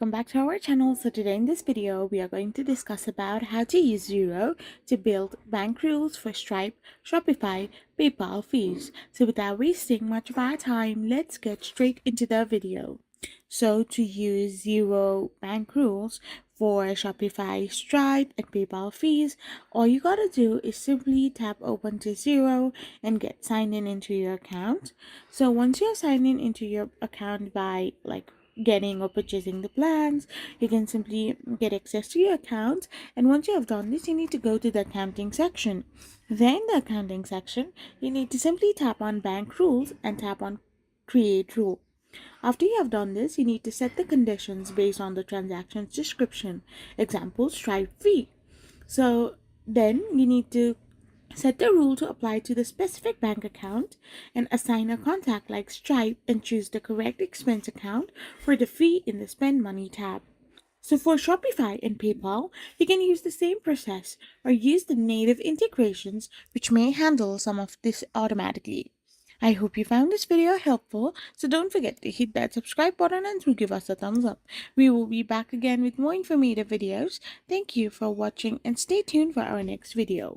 Welcome back to our channel. So today in this video we are going to discuss about how to use Xero to build bank rules for Stripe, Shopify, PayPal fees. So without wasting much of our time, let's get straight into the video. So to use Xero bank rules for Shopify, Stripe, and PayPal fees, all you gotta do is simply tap open to Xero and get signed in into your account. So once you're signed in into your account by getting or purchasing the plans, you can simply get access to your account. And once you have done this, you need to go to the accounting section. Then the accounting section, you need to simply tap on bank rules and tap on create rule. After you have done this, you need to set the conditions based on the transaction's description. Example, Stripe fee. So then you need to set the rule to apply to the specific bank account and assign a contact like Stripe and choose the correct expense account for the fee in the Spend Money tab. So for Shopify and PayPal, you can use the same process or use the native integrations which may handle some of this automatically. I hope you found this video helpful, so don't forget to hit that subscribe button and to give us a thumbs up. We will be back again with more informative videos. Thank you for watching and stay tuned for our next video.